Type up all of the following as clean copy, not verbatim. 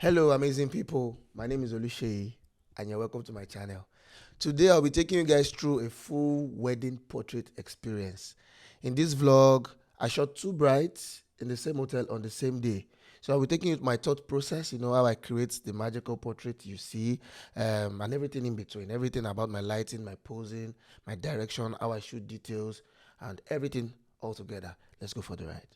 Hello, amazing people. My name is Oluseyi, and you're welcome to my channel. Today, I'll be taking you guys through a full wedding portrait experience. In this vlog, I shot two brides in the same hotel on the same day. So I'll be taking you through my thought process, how I create the magical portrait you see, and everything in between. Everything about my lighting, my posing, my direction, how I shoot details, and everything all together. Let's go for the ride.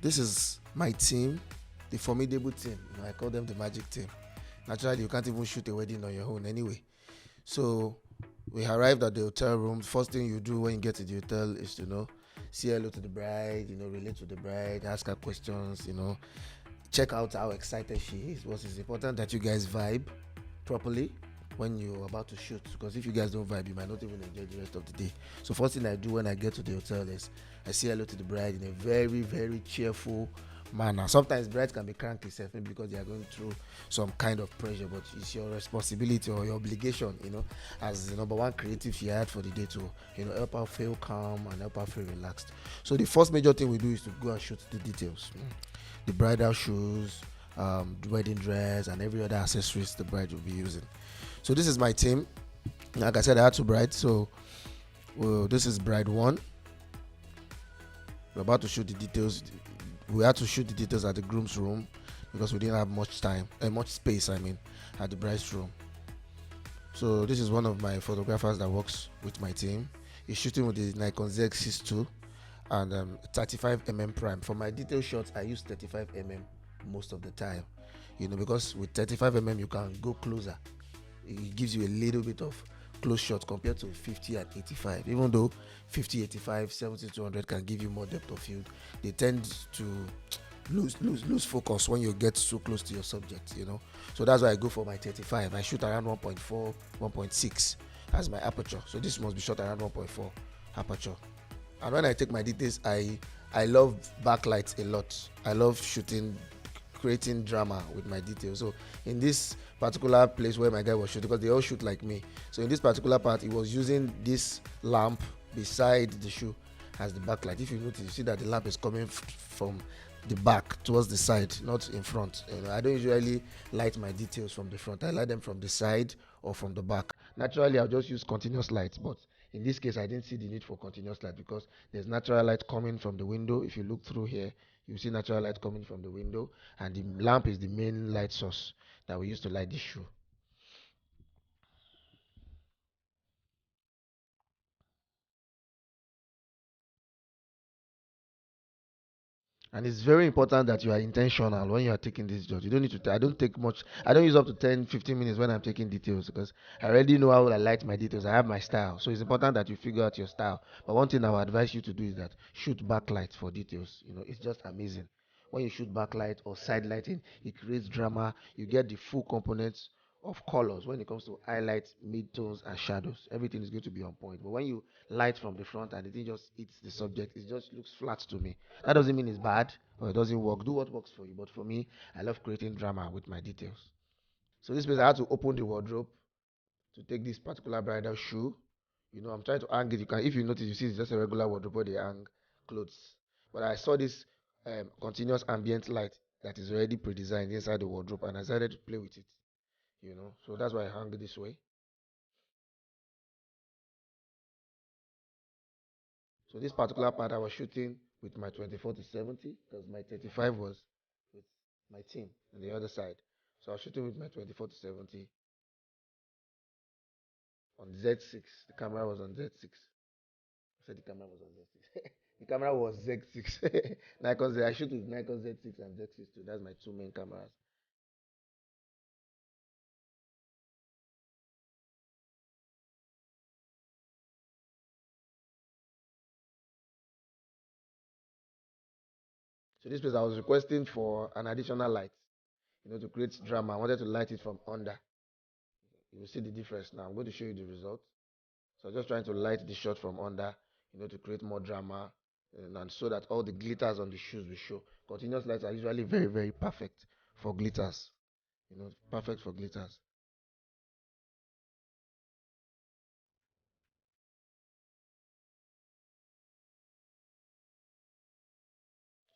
This is my team, the formidable team. I call them the magic team. Naturally, you can't even shoot a wedding on your own anyway. So we arrived at the hotel room. First thing you do when you get to the hotel is to say hello to the bride, relate to the bride, ask her questions, check out how excited she is. What is important that you guys vibe properly when you're about to shoot, because if you guys don't vibe, you might not even enjoy the rest of the day. So first thing I do when I get to the hotel is I say hello to the bride in a very, very cheerful manner. Sometimes brides can be cranky self, maybe because they are going through some kind of pressure, but it's your responsibility or your obligation, as the number one creative she had for the day to, help her feel calm and help her feel relaxed. So the first major thing we do is to go and shoot the details, the bridal shoes, the wedding dress, and every other accessories the bride will be using. So this is my team. Like I said, I had two brides. So this is bride one. We're about to shoot the details. We had to shoot the details at the groom's room because we didn't have much time, much space. At the bride's room. So this is one of my photographers that works with my team. He's shooting with the Nikon ZX62 and 35mm prime. For my detail shots, I use 35mm most of the time. Because with 35mm you can go closer. It gives you a little bit of close shot compared to 50 and 85. Even though 50, 85, 70, 200 can give you more depth of field, they tend to lose focus when you get so close to your subject. So that's why I go for my 35. I shoot around 1.4, 1.6 as my aperture. So this must be shot around 1.4 aperture. And when I take my details, I love backlights a lot. I love creating drama with my details. So in this particular place where my guy was shooting, because they all shoot like me, so in this particular part he was using this lamp beside the shoe as the backlight. If you notice, you see that the lamp is coming from the back towards the side, not in front. I don't usually light my details from the front. I light them from the side or from the back. Naturally, I'll just use continuous lights, but in this case I didn't see the need for continuous light because there's natural light coming from the window. If you look through here, you see natural light coming from the window, and the lamp is the main light source that we use to light the shoe. And it's very important that you are intentional when you are taking this job. You don't need to I don't take much. I don't use up to 10, 15 minutes when I'm taking details because I already know how I light my details. I have my style, so it's important that you figure out your style. But one thing I would advise you to do is that shoot backlight for details. It's just amazing when you shoot backlight or side lighting. It creates drama. You get the full components of colors when it comes to highlights, midtones, and shadows. Everything is going to be on point. But when you light from the front and the thing just hits the subject, it just looks flat to me. That doesn't mean it's bad or it doesn't work. Do what works for you. But for me, I love creating drama with my details. So this place, I had to open the wardrobe to take this particular bridal shoe. I'm trying to hang it. You can, if you notice, you see it's just a regular wardrobe where they hang clothes. But I saw this continuous ambient light that is already pre-designed inside the wardrobe, and I decided to play with it. So that's why I hung it this way. So this particular part I was shooting with my 24 to 70 because my 35 was with my team on the other side. So I was shooting with my 24 to 70 on Z6. The camera was on Z6. I said the camera was on Z6. The camera was Z6. Nikon Z. I shoot with Nikon Z6 and Z6 too. That's my two main cameras. So this place I was requesting for an additional light, to create drama. I wanted to light it from under. You will see the difference now. I'm going to show you the result. So I'm just trying to light the shot from under, to create more drama, and so that all the glitters on the shoes will show. Continuous lights are usually very, very perfect for glitters. Perfect for glitters.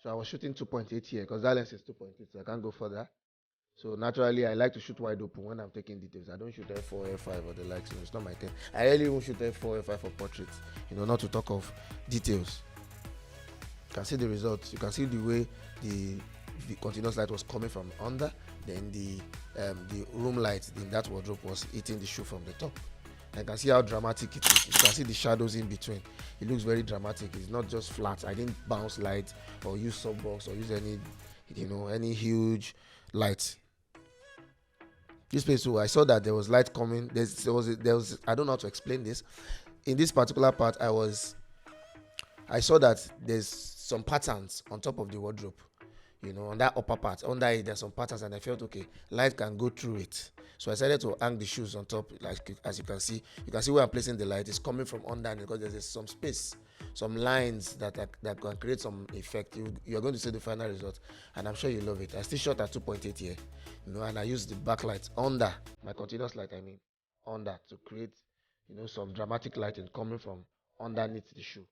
So I was shooting 2.8 here because that lens is 2.8, so I can't go further. So naturally, I like to shoot wide open when I'm taking details. I don't shoot f4, f5 or the likes. It's not my thing. I really won't shoot f4, f5 for portraits. Not to talk of details. You can see the results. You can see the way the continuous light was coming from under. Then the room light in that wardrobe was hitting the shoe from the top. I can see how dramatic it is. You can see the shadows in between. It looks very dramatic. It's not just flat. I didn't bounce light or use softbox or use any huge light. This place too, I saw that there was light coming. There was I don't know how to explain this. In this particular part, I saw that there's some patterns on top of the wardrobe. On that upper part, under it, there's some patterns, and I felt okay, light can go through it. So I decided to hang the shoes on top, like as you can see. You can see where I'm placing the light. It's coming from under because there's some space, some lines that can create some effect. You're going to see the final result, and I'm sure you love it. I still shot at 2.8 here, and I used the backlight under my continuous light. Under to create, some dramatic lighting coming from underneath the shoe.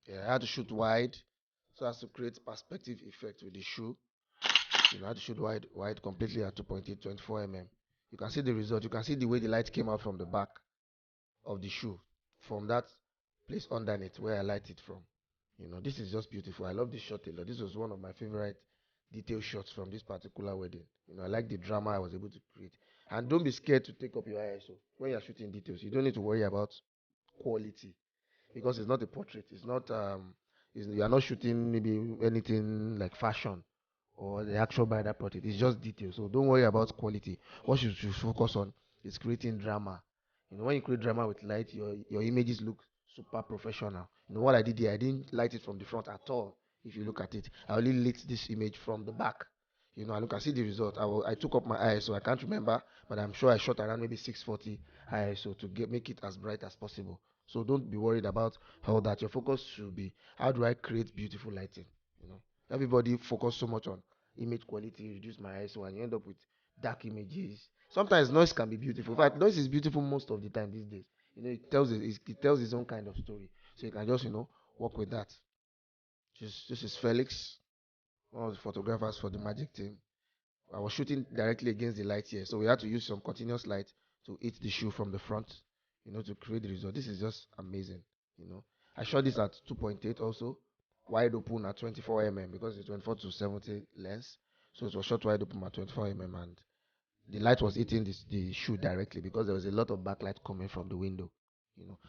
Yeah, I had to shoot wide so as to create perspective effect with the shoe. I had to shoot wide completely at 2.8, 24 mm. You can see the result. You can see the way the light came out from the back of the shoe, from that place underneath where I light it from. This is just beautiful. I love this shot a lot. This was one of my favorite detail shots from this particular wedding. I like the drama I was able to create. And don't be scared to take up your ISO when you're shooting details. You don't need to worry about quality because it's not a portrait. It's not you are not shooting maybe anything like fashion or the actual bridal portrait. It's just detail. So don't worry about quality. What you should focus on is creating drama. When you create drama with light, your images look super professional. What I did here, I didn't light it from the front at all. If you look at it, I only lit this image from the back. I look, I see the result. I took up my ISO. I can't remember, but I'm sure I shot around maybe 640 ISO to make it as bright as possible. So don't be worried about all that. Your focus should be, how do I create beautiful lighting? Everybody focus so much on image quality, reduce my ISO, and you end up with dark images. Sometimes noise can be beautiful. In fact, noise is beautiful most of the time these days. It tells its own kind of story. So you can just work with that. This is Felix, one of the photographers for the Magic team. I was shooting directly against the light here, so we had to use some continuous light to hit the shoe from the front, to create the result. This is just amazing. You know, I shot this at 2.8 also, wide open at 24 mm because it's 24 to 70 lens, so it was shot wide open at 24 mm, and the light was hitting the shoe directly because there was a lot of backlight coming from the window.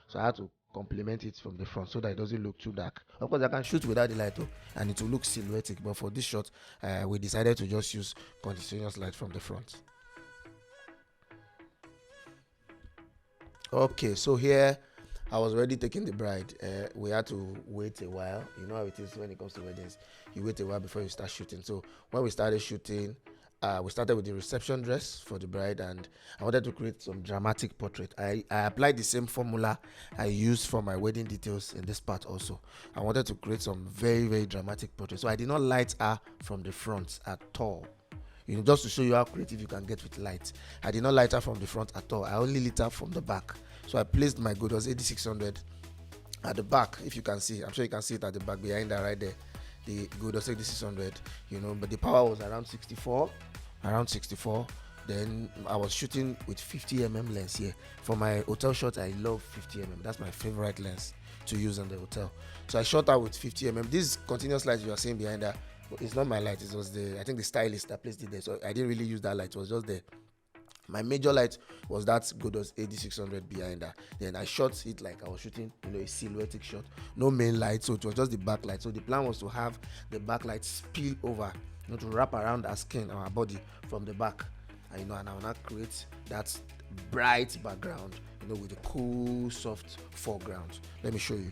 So I had to complement it from the front so that it doesn't look too dark. Of course, I can shoot without the light, and it will look silhouetted, but for this shot, we decided to just use continuous light from the front. Okay, so here I was already taking the bride. We had to wait a while. You know how it is when it comes to weddings. You wait a while before you start shooting. So when we started shooting, we started with the reception dress for the bride, and I wanted to create some dramatic portrait. I applied the same formula I used for my wedding details in this part also. I wanted to create some very, very dramatic portrait. So I did not light her from the front at all. Just to show you how creative you can get with light. I did not light her from the front at all. I only lit her from the back. So I placed my Godos 8600 at the back. If you can see, I'm sure you can see it at the back behind her right there. the Godos 8600, but the power was around 64. Then I was shooting with 50mm lens here. For my hotel shot, I love 50mm. That's my favorite lens to use in the hotel. So I shot out with 50mm. This continuous light you are seeing behind that, it's not my light. It was I think the stylist that placed it there. So I didn't really use that light. It was just there. My major light was that Godos 8600 behind her. Then I shot it like I was shooting, a silhouette shot. No main light, so it was just the backlight. So the plan was to have the backlight spill over, to wrap around our skin, our body from the back, and and I will not create that bright background, with a cool, soft foreground. Let me show you.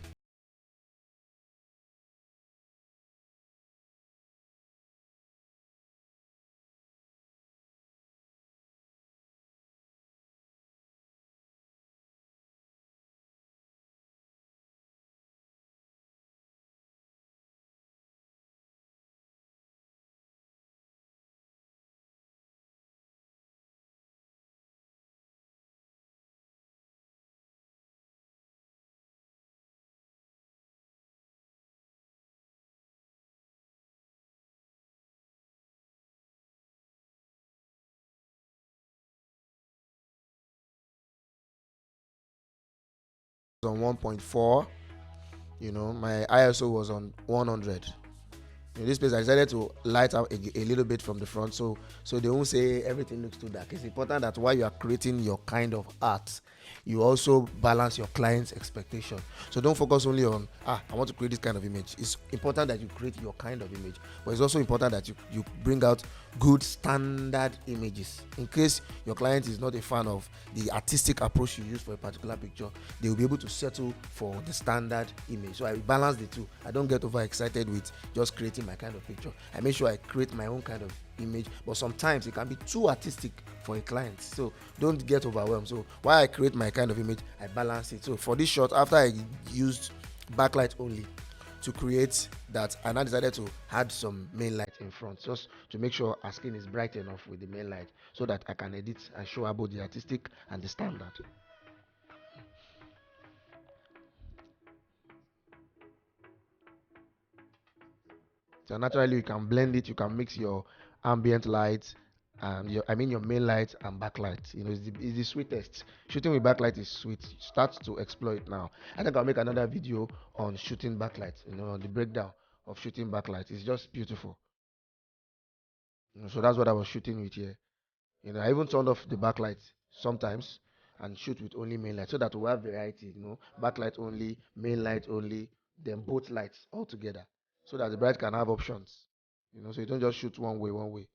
On 1.4, my ISO was on 100. In this place, I decided to light out a little bit from the front, so they won't say everything looks too dark. It's important that while you are creating your kind of art, you also balance your client's expectation. So don't focus only on I want to create this kind of image. It's important that you create your kind of image, but it's also important that you bring out good standard images. In case your client is not a fan of the artistic approach you use for a particular picture, they will be able to settle for the standard image. So I balance the two. I don't get overexcited with just creating my kind of picture. I make sure I create my own kind of image, but sometimes it can be too artistic for a client, so don't get overwhelmed. So while I create my kind of image, I balance it. So for this shot, after I used backlight only to create that, and I decided to add some main light in front, just to make sure our skin is bright enough with the main light, so that I can edit and show about the artistic and the standard. So naturally you can blend it, you can mix your ambient light and your main light and backlight. It's the sweetest. Shooting with backlight is sweet. Start to explore it now. I think I'll make another video on shooting backlight, on the breakdown of shooting backlight. It's just beautiful. So that's what I was shooting with here. I even turned off the backlight sometimes and shoot with only main light, so that we have variety, backlight only, main light only, then both lights all together, so that the bride can have options. So you don't just shoot one way.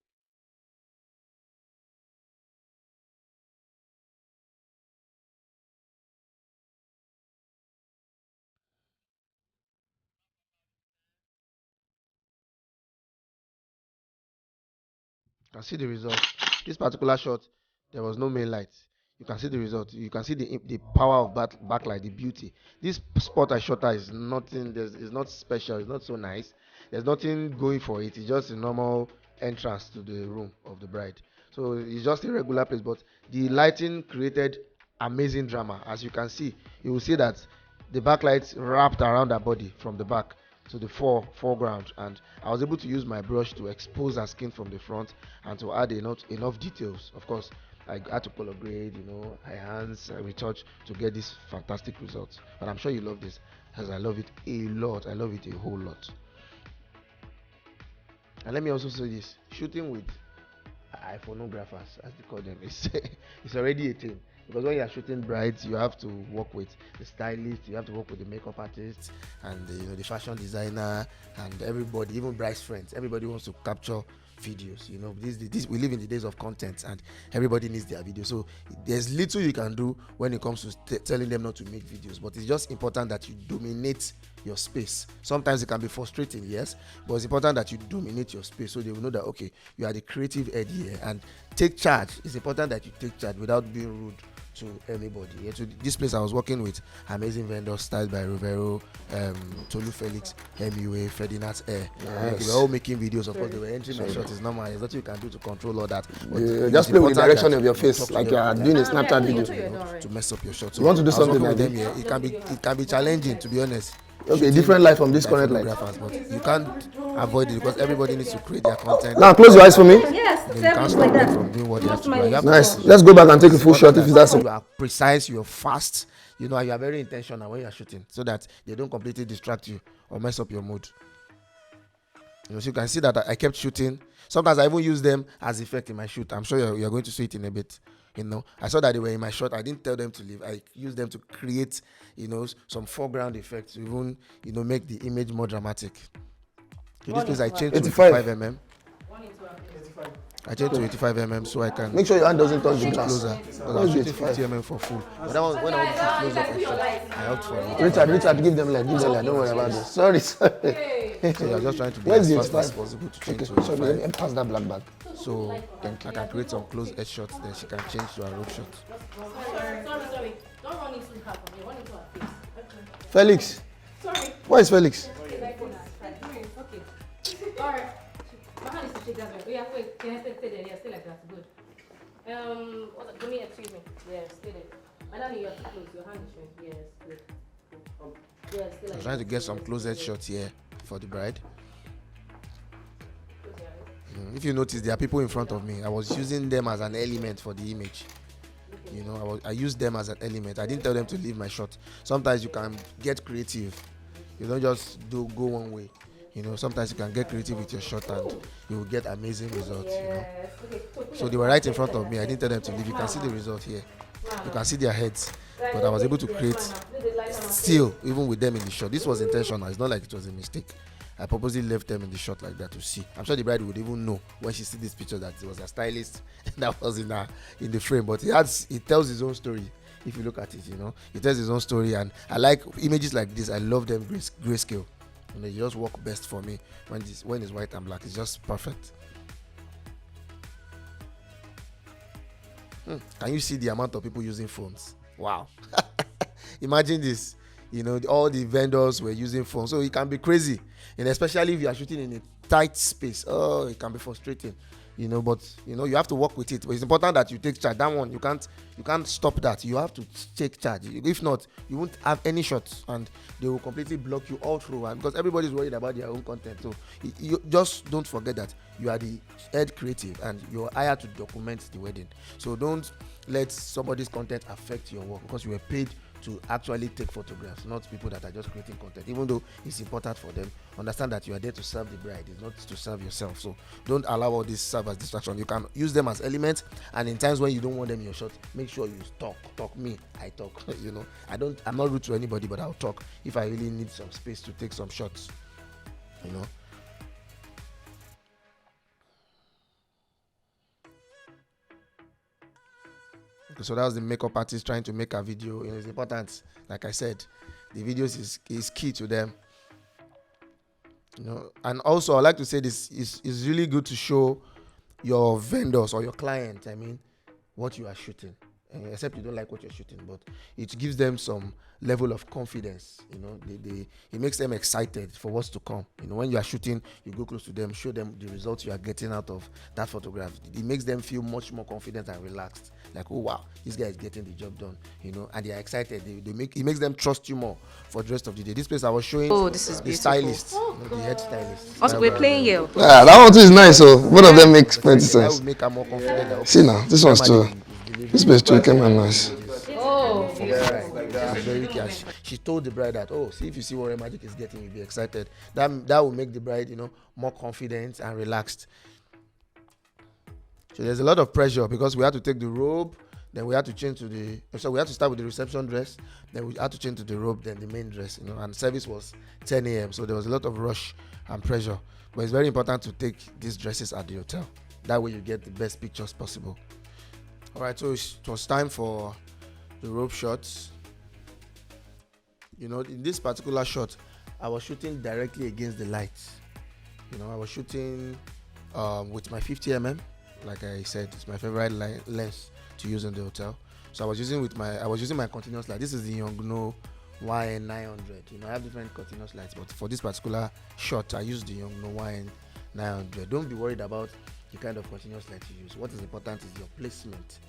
You can see the result. This particular shot, there was no main light. You can see the result. You can see the power of backlight, the beauty. This spot I shot at is nothing. It's not special. It's not so nice. There's nothing going for it. It's just a normal entrance to the room of the bride. So it's just a regular place, but the lighting created amazing drama. As you can see, you will see that the backlight wrapped around her body from the back to the foreground, and I was able to use my brush to expose her skin from the front and to add enough details. Of course, I had to color grade, enhance, retouch to get this fantastic result. But I'm sure you love this, as I love it a lot. I love it a whole lot. And let me also say this: shooting with iPhonographers, as they call them, is it's already a thing. Because when you are shooting brides, you have to work with the stylist, you have to work with the makeup artist, and the fashion designer, and everybody, even bride's friends. Everybody wants to capture videos. This we live in the days of content, and everybody needs their video. So there's little you can do when it comes to telling them not to make videos, but it's just important that you dominate your space. Sometimes it can be frustrating, yes, but it's important that you dominate your space, so they will know that, okay, you are the creative head here, and take charge. It's important that you take charge without being rude to anybody. Yeah, to this place I was working with amazing vendors styled by Rivero, Tolu Felix, MUA, Ferdinand's Air. They were all making videos. Of course, they were entering my shot. It's normal. There's nothing you can do to control all that. But just play with the direction of your face, like you are doing a Snapchat video. To mess up your shot. So you want to do something like them here. It can be challenging, to be honest. Okay, different light from this current light. But you can't avoid it because everybody needs to create their content. Now close your eyes for me. Yes, You can't stop them from doing what they have to do. You have Nice. to Let's go back and take a full shot if that's you are precise, you're fast, you are very intentional when you're shooting, so that they don't completely distract you or mess up your mood. So you can see that I kept shooting. Sometimes I even use them as effect in my shoot. I'm sure you're going to see it in a bit. I saw that they were in my shot. I didn't tell them to leave. I used them to create, some foreground effects to even, make the image more dramatic. In this case, I changed to 85 mm. I changed to 85 mm so I can make sure your hand doesn't touch the glass. Closer. Because I was shooting 50 mm for full. But that was when I wanted to close up, I opted for it. Richard, give them light. Don't worry about this. Sorry. So you're just trying to be as fast as possible to change to 85. Let me pass that black bag. So I can create some close edge shots, then she can change to a rope shot. Sorry. Don't run into her. Run into her face. Felix. Sorry. Where is Felix? Okay. Alright. My hand is to shake that way. Yeah, wait. Can I stay there? Yeah, stay like that. Good. Give me, excuse me. Yeah, stay there. Madam, you have to close. Your hand is showing. Yes, good. Yeah, stay like I'm trying to get some close edge shots here for the bride. If you notice, there are people in front of me. I was using them as an element for the image. I used them as an element. I didn't tell them to leave my shot. Sometimes you can get creative. You don't just go one way. Sometimes you can get creative with your shot and you will get amazing results. So they were right in front of me. I didn't tell them to leave. You can see the result here. You can see their heads. But I was able to create still, even with them in the shot. This was intentional. It's not like it was a mistake. I purposely left them in the shot like that to see. I'm sure the bride would even know when she sees this picture that it was a stylist that was in the frame. But he tells his own story. If you look at it, he tells his own story, and I like images like this. I love them grayscale. They just work best for me when it's white and black. It's just perfect. Can you see the amount of people using phones? Wow. Imagine this. All the vendors were using phones, so it can be crazy, and especially if you are shooting in a tight space. Oh, it can be frustrating, but you have to work with it. But it's important that you take charge. That one you can't stop that. You have to take charge. If not, you won't have any shots, and they will completely block you all through. And because everybody's worried about their own content, so you just don't forget that you are the head creative and you're hired to document the wedding. So don't let somebody's content affect your work, because you were paid to actually take photographs, not people that are just creating content. Even though it's important for them, understand that you are there to serve the bride, it's not to serve yourself. So don't allow all this serve as distraction. You can use them as elements, and in times when you don't want them in your shot, make sure you talk. I talk. I'm not rude to anybody, but I'll talk if I really need some space to take some shots. So that was the makeup artist trying to make a video. It's important. Like I said, the videos is key to them. And also I like to say this is really good to show your vendors or your client, what you are shooting. Except you don't like what you're shooting, but it gives them some level of confidence. It makes them excited for what's to come. When you are shooting, you go close to them, show them the results you are getting out of that photograph. It makes them feel much more confident and relaxed. Like, oh wow, this guy is getting the job done. And they are excited. It makes them trust you more for the rest of the day. This place I was showing. Oh, this is the stylist, the head stylist. Also, we're playing here. Yeah, that one too is nice. So both of them make plenty sense. That would make her more confident. See now, this one's too. This place too came out nice. Oh, Very clear. She told the bride that, see if you see what Magic is getting, you'll be excited. That will make the bride, more confident and relaxed. So there's a lot of pressure because we had to take the robe, then we had to change to we had to start with the reception dress, then we had to change to the robe, then the main dress, and service was 10 a.m. So there was a lot of rush and pressure. But it's very important to take these dresses at the hotel. That way you get the best pictures possible. All right, so it was time for the robe shots. In this particular shot, I was shooting directly against the lights. I was shooting with my 50 mm. Like I said, it's my favorite lens to use in the hotel. So I was using my continuous light. This is the Yongnuo YN900. You know, I have different continuous lights, but for this particular shot, I use the Yongnuo YN900. Don't be worried about the kind of continuous light you use. What is important is your placement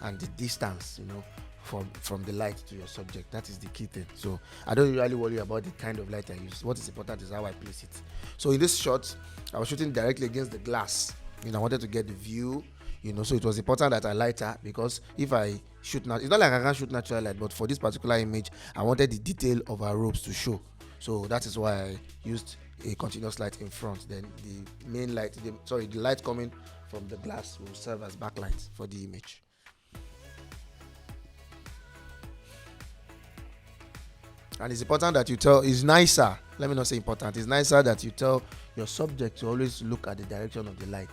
and the distance, you know, from the light to your subject. That is the key thing. So I don't really worry about the kind of light I use. What is important is how I place it. So in this shot, I was shooting directly against the glass. You know, I wanted to get the view, you know, so it was important that I light her, because if I shoot now, it's not like I can't shoot natural light, but for this particular image, I wanted the detail of her robes to show. So that is why I used a continuous light in front. Then the main light, the light coming from the glass will serve as backlight for the image. And it's important that you tell, it's nicer, let me not say important, it's nicer that you tell your subject to always look at the direction of the light.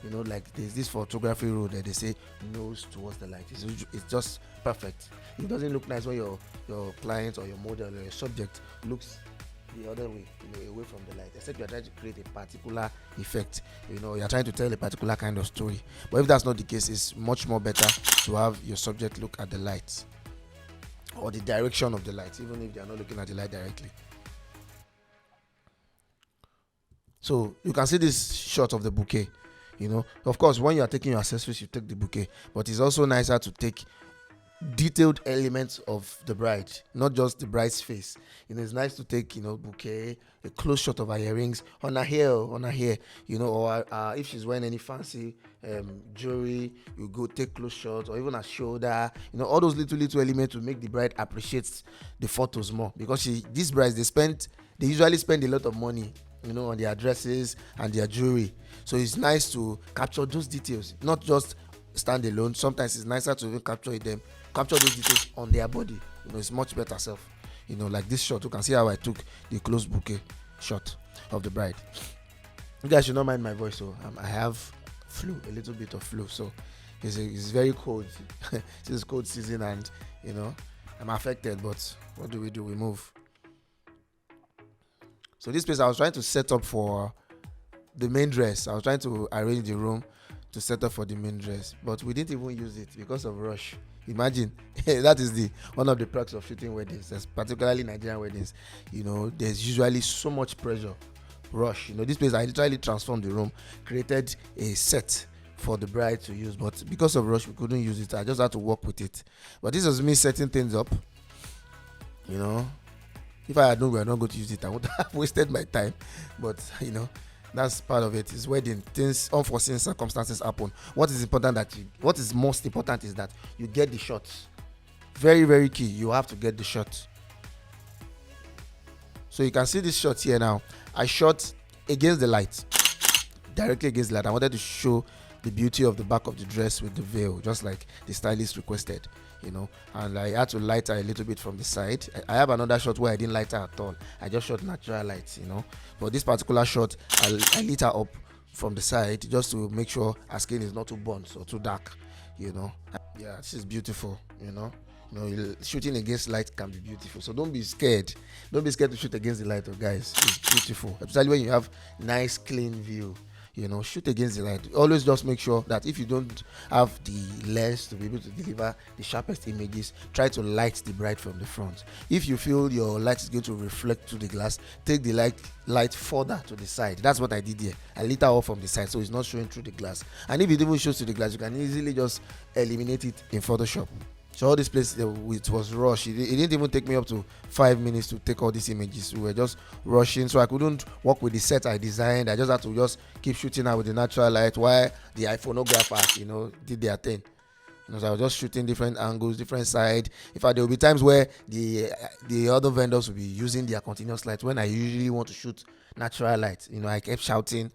You know, like there's this photography rule that they say nose towards the light. It's just perfect. It doesn't look nice when your client or your model or your subject looks the other way, you know, away from the light, except you're trying to create a particular effect. You know, you're trying to tell a particular kind of story. But if that's not the case, it's much more better to have your subject look at the light or the direction of the light, even if they are not looking at the light directly. So you can see this shot of the bouquet. You know, of course, when you are taking your accessories, you take the bouquet, but it's also nicer to take detailed elements of the bride, not just the bride's face. You know, it's nice to take, you know, bouquet, a close shot of her earrings, on her hair, you know, or if she's wearing any fancy jewelry, you go take close shots, or even her shoulder, you know, all those little elements to make the bride appreciate the photos more, because these brides, they usually spend a lot of money, you know, on their dresses and their jewelry. So it's nice to capture those details, not just stand alone. Sometimes it's nicer to even capture those details on their body. You know, it's much better self. You know, like this shot, you can see how I took the close bouquet shot of the bride. You guys should not mind my voice. So I have a little bit of flu. So it's very cold. It's cold season, and you know, I'm affected. But what do? We move. So this place I was trying to set up for the main dress. I was trying to arrange the room to set up for the main dress, but we didn't even use it because of rush. Imagine. That is one of the perks of shooting weddings, particularly Nigerian weddings. You know, there's usually so much pressure, rush. You know, this place I literally transformed the room, created a set for the bride to use, but because of rush we couldn't use it. I just had to work with it. But this was me setting things up. You know, if I had known we were not going to use it, I would have wasted my time. But you know, that's part of it. It's wedding. Things, unforeseen circumstances happen. What is most important is that you get the shots. Very, very key. You have to get the shot. So you can see this shot here now. I shot against the light, directly against the light. I wanted to show the beauty of the back of the dress with the veil, just like the stylist requested, you know. And I had to light her a little bit from the side. I have another shot where I didn't light her at all. I just shot natural light, you know. For this particular shot, I lit her up from the side just to make sure her skin is not too burnt or too dark, you know. Yeah, she's beautiful, you know. You know, shooting against light can be beautiful. So don't be scared. Don't be scared to shoot against the light, guys. It's beautiful, especially when you have nice, clean view. You know, shoot against the light. Always just make sure that if you don't have the lens to be able to deliver the sharpest images, try to light the bride from the front. If you feel your light is going to reflect to the glass, take the light further to the side. That's what I did here. I lit her off from the side so it's not showing through the glass. And if it even shows to the glass, you can easily just eliminate it in Photoshop. So all this place, it was rushed. It didn't even take me up to 5 minutes to take all these images. We were just rushing, so I couldn't work with the set I designed. I just had to just keep shooting out with the natural light while the iPhonographers, you know, did their thing. You know, so I was just shooting different angles, different side. In fact, there will be times where the other vendors will be using their continuous light when I usually want to shoot natural light. You know, I kept shouting,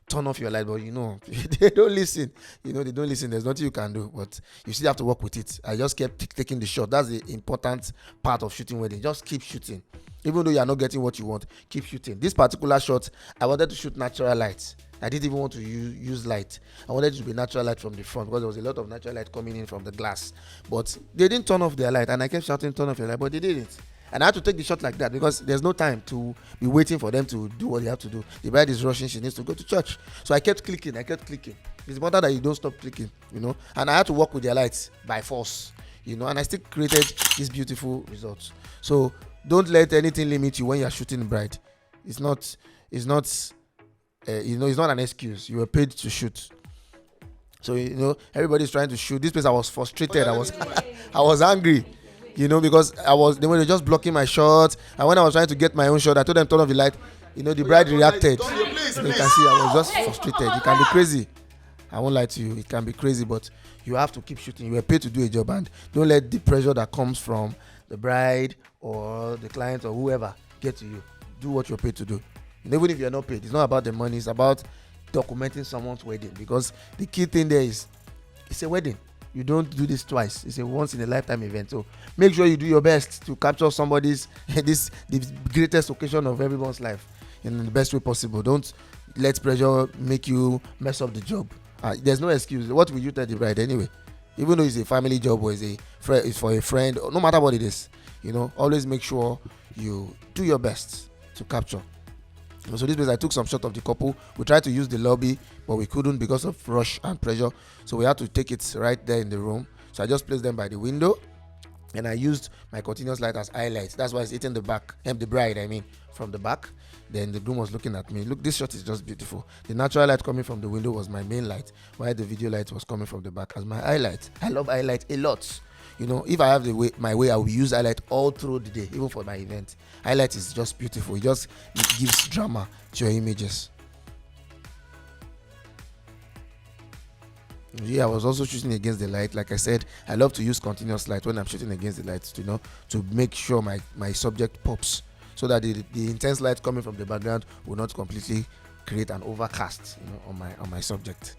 turn off your light, but you know, they don't listen. You know, they don't listen. There's nothing you can do, but you still have to work with it. I just kept taking the shot. That's the important part of shooting wedding. Just keep shooting. Even though you are not getting what you want, keep shooting. This particular shot, I wanted to shoot natural light. I didn't even want to use light. I wanted it to be natural light from the front because there was a lot of natural light coming in from the glass. But they didn't turn off their light, and I kept shouting, turn off your light, but they didn't. And I had to take the shot like that because there's no time to be waiting for them to do what they have to do. The bride is rushing, she needs to go to church. So I kept clicking. It's important that you don't stop clicking, you know. And I had to work with their lights by force, you know, and I still created these beautiful results. So don't let anything limit you when you are shooting bride. It's not you know, it's not an excuse. You were paid to shoot. So, you know, everybody's trying to shoot. This place I was frustrated. I was angry, you know, because they were just blocking my shot. And when I was trying to get my own shot, I told them turn off the light. You know, the bride reacted. You can see I was just frustrated. It can be crazy. I won't lie to you. It can be crazy, but you have to keep shooting. You were paid to do a job, and don't let the pressure that comes from the bride or the client or whoever get to you. Do what you're paid to do. And even if you're not paid, it's not about the money. It's about documenting someone's wedding, because the key thing there is it's a wedding. You don't do this twice. It's a once in a lifetime event. So make sure you do your best to capture somebody's the greatest occasion of everyone's life in the best way possible. Don't let pressure make you mess up the job. There's no excuse. What will you tell the bride anyway? Even though it's a family job or it's for a friend, no matter what it is, you know, always make sure you do your best to capture. So this place I took some shot of the couple. We tried to use the lobby, but we couldn't because of rush and pressure. So we had to take it right there in the room. So I just placed them by the window, and I used my continuous light as highlight. That's why it's hitting the back, the bride, I mean, from the back. Then the groom was looking at me. Look, this shot is just beautiful. The natural light coming from the window was my main light, while the video light was coming from the back as my highlight. I love highlight a lot. You know, if I have my way, I will use highlight all through the day, even for my event. Highlight is just beautiful. It gives drama to your images. Yeah, I was also shooting against the light. Like I said, I love to use continuous light when I'm shooting against the light, you know, to make sure my subject pops, so that the intense light coming from the background will not completely create an overcast, you know, on my subject.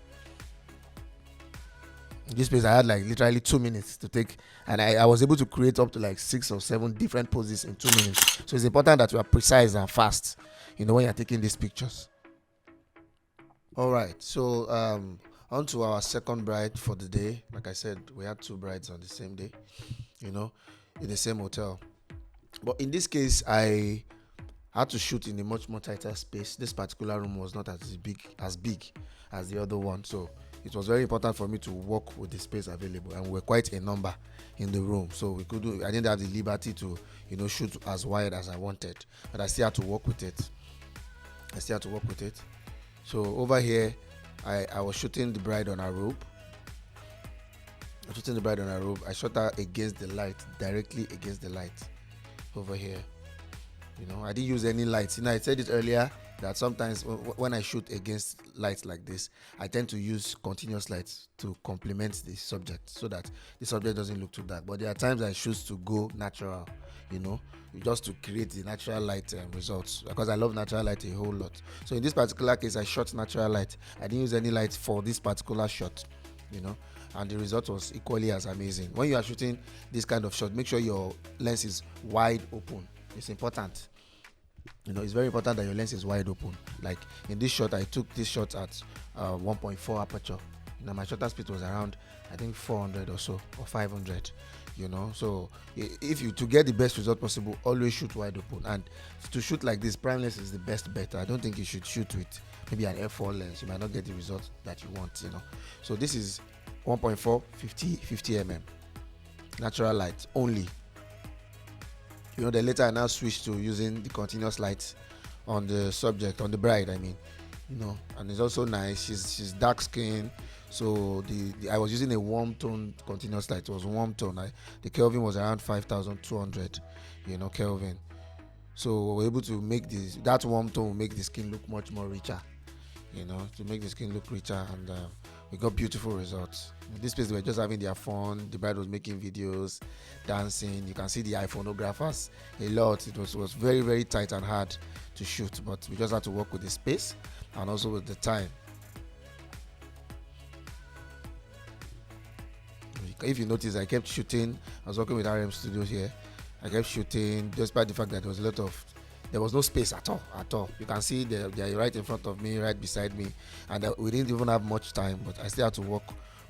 This place I had like literally 2 minutes to take, and I was able to create up to like 6 or 7 different poses in 2 minutes. So it's important that you are precise and fast, you know, when you're taking these pictures. All right, so on to our second bride for the day. Like I said, we had 2 brides on the same day, you know, in the same hotel. But in this case, I had to shoot in a much more tighter space. This particular room was not as big as the other one, so it was very important for me to work with the space available, and we're quite a number in the room, so I didn't have the liberty to, you know, shoot as wide as I wanted, but I still had to work with it. So over here, I was shooting the bride on a rope. I shot her against the light, directly against the light over here. You know, I didn't use any lights. You know, I said it earlier that sometimes when I shoot against lights like this, I tend to use continuous lights to complement the subject, so that the subject doesn't look too dark. But there are times I choose to go natural, you know, just to create the natural light results, because I love natural light a whole lot. So in this particular case, I shot natural light. I didn't use any light for this particular shot, you know, and the result was equally as amazing. When you are shooting this kind of shot, make sure your lens is wide open. It's important. You know, it's very important that your lens is wide open. Like in this shot, I took this shot at 1.4 aperture. You know, my shutter speed was around, I think, 400 or so, or 500. You know, so to get the best result possible, always shoot wide open. And to shoot like this, prime lens is the best bet. I don't think you should shoot with maybe an f4 lens. You might not get the result that you want. You know, so this is 1.4, 50 mm, natural light only. You know, then later I now switched to using the continuous light on the subject, on the bride, I mean, you know, and it's also nice. She's dark skin, so I was using a warm tone continuous light. It was warm tone. The Kelvin was around 5,200, you know, Kelvin. So we're able to make that warm tone will make the skin look much more richer, you know, to make the skin look richer, and we got beautiful results. In this place, they were just having their fun. The bride was making videos, dancing. You can see the iPhonographers a lot. It was very, very tight and hard to shoot, but we just had to work with the space and also with the time. If you notice, I kept shooting. I was working with RM Studios here. I kept shooting despite the fact that there was no space at all. You can see they're right in front of me, right beside me, and we didn't even have much time, but I still had to work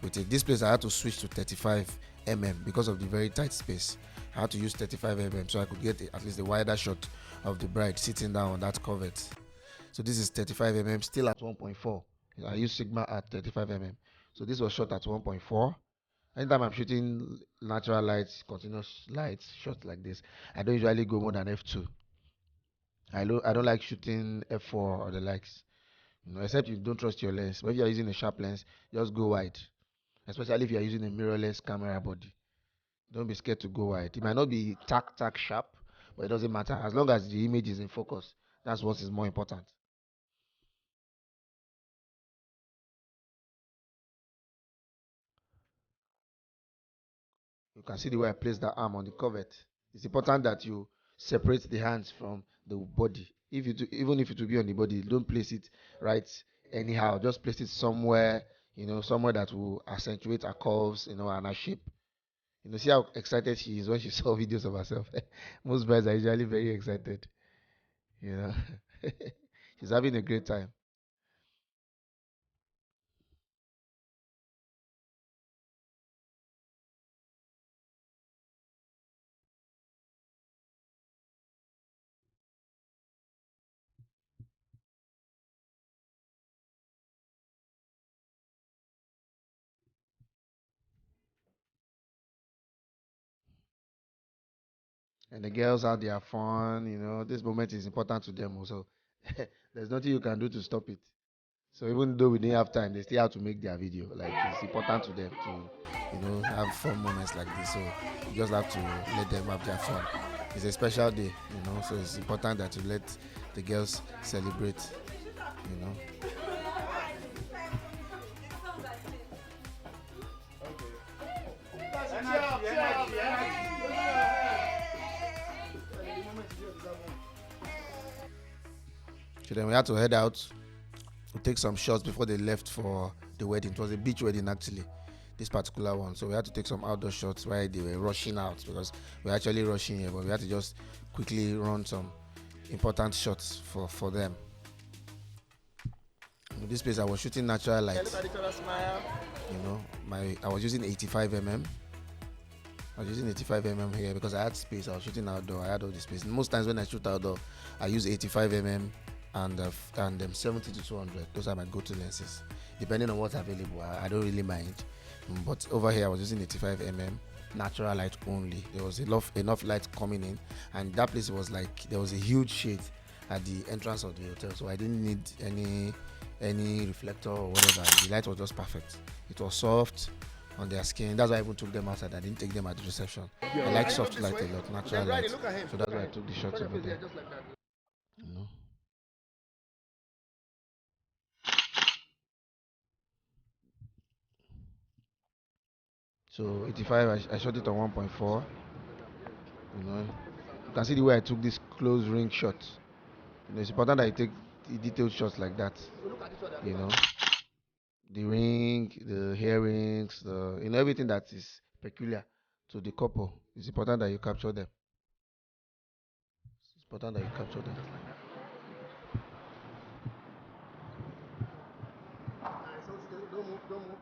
with it. This place I had to switch to 35 mm because of the very tight space. I had to use 35 mm so I could get at least a wider shot of the bride sitting down on that covert. So this is 35 mm, still at 1.4. I use Sigma at 35 mm. So this was shot at 1.4. Anytime I'm shooting natural lights, continuous lights, shots like this, I don't usually go more than f2. I don't like shooting f4 or the likes. Except you don't trust your lens. But if you're using a sharp lens, just go wide. Especially if you're using a mirrorless camera body. Don't be scared to go wide. It might not be tack sharp, but it doesn't matter. As long as the image is in focus, that's what is more important. You can see the way I place the arm on the covert. It's important that you separate the hands from the body. Even if it will be on the body, don't place it right anyhow. Just place it somewhere, somewhere that will accentuate her curves, and her shape. See how excited she is when she saw videos of herself. Most brides are usually very excited. You know, she's having a great time. And the girls had their fun. This moment is important to them also. There's nothing you can do to stop it. So even though we didn't have time, they still have to make their video. Like, it's important to them to, have fun moments like this. So you just have to let them have their fun. It's a special day, so it's important that you let the girls celebrate, you know. So then we had to head out to take some shots before they left for the wedding. It was a beach wedding actually, this particular one. So we had to take some outdoor shots while they were rushing out, because we're actually rushing here, but we had to just quickly run some important shots for them. In this place I was shooting natural light. I was using 85 mm. I was using 85 mm here because I had space. I was shooting outdoor. I had all the space. Most times when I shoot outdoor, I use 85 mm and 70 to 200. Those are my go-to lenses. Depending on what's available, I don't really mind. But over here, I was using 85 mm, natural light only. There was enough light coming in, and that place was like there was a huge shade at the entrance of the hotel, so I didn't need any reflector or whatever. The light was just perfect. It was soft on their skin. That's why I even took them outside. I didn't take them at the reception. I like soft light a lot, natural light. So that's why I took the shots over there. So 85, I shot it on 1.4. You can see the way I took this close ring shot. It's important that you take the detailed shots like that. The ring, the earrings, everything that is peculiar to the couple. It's important that you capture them. It's important that you capture them. Don't move, don't move.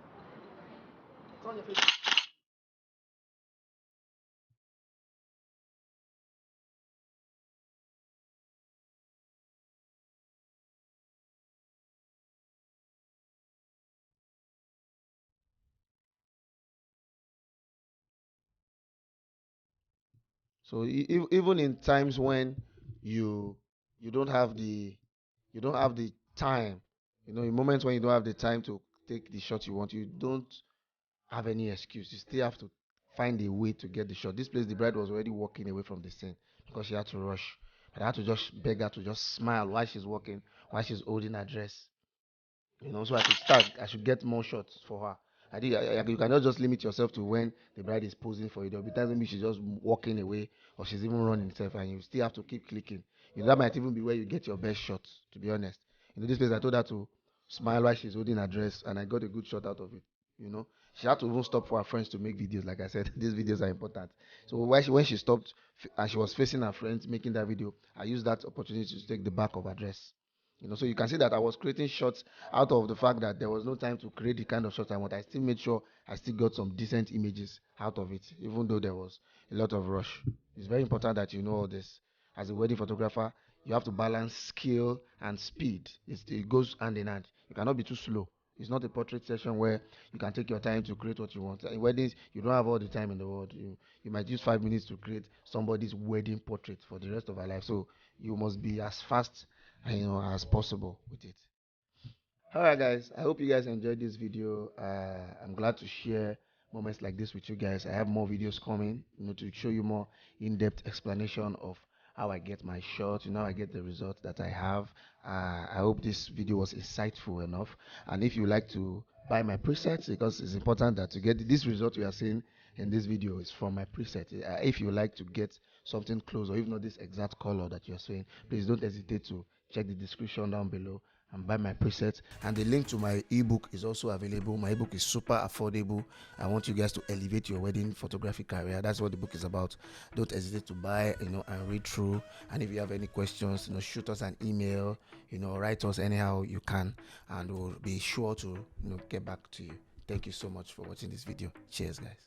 Turn your face. So even in times when you you don't have the you don't have the time, in moments when you don't have the time to take the shot you want, you don't have any excuse. You still have to find a way to get the shot. This place, the bride was already walking away from the scene because she had to rush. But I had to just beg her to just smile while she's walking, while she's holding her dress. So I should get more shots for her. You cannot just limit yourself to when the bride is posing for you. There'll be times maybe she's just walking away or she's even running herself, and you still have to keep clicking. That might even be where you get your best shots, to be honest. This place I told her to smile while she's holding her dress, and I got a good shot out of it. She had to even stop for her friends to make videos. Like I said, these videos are important. So when she stopped and she was facing her friends making that video, I used that opportunity to take the back of her dress. So you can see that I was creating shots out of the fact that there was no time to create the kind of shots I want. I still made sure I still got some decent images out of it, even though there was a lot of rush. It's very important that you know all this. As a wedding photographer, you have to balance skill and speed. It goes hand in hand. You cannot be too slow. It's not a portrait session where you can take your time to create what you want. In weddings, you don't have all the time in the world. You might use 5 minutes to create somebody's wedding portrait for the rest of our life. So you must be as fast, as possible with it. Alright guys, I hope you guys enjoyed this video. I'm glad to share moments like this with you guys. I have more videos coming, to show you more in-depth explanation of how I get my shot, how I get the result that I have. I hope this video was insightful enough. And if you like to buy my presets, because it's important that to get this result you are seeing in this video is from my preset. If you like to get something close, or if not this exact color that you're seeing, please don't hesitate to check the description down below and buy my presets. And the link to my ebook is also available. My ebook is super affordable. I want you guys to elevate your wedding photography career. That's what the book is about. Don't hesitate to buy, and read through. And if you have any questions, shoot us an email, write us anyhow you can, and we'll be sure to get back to you. Thank you so much for watching this video. Cheers guys.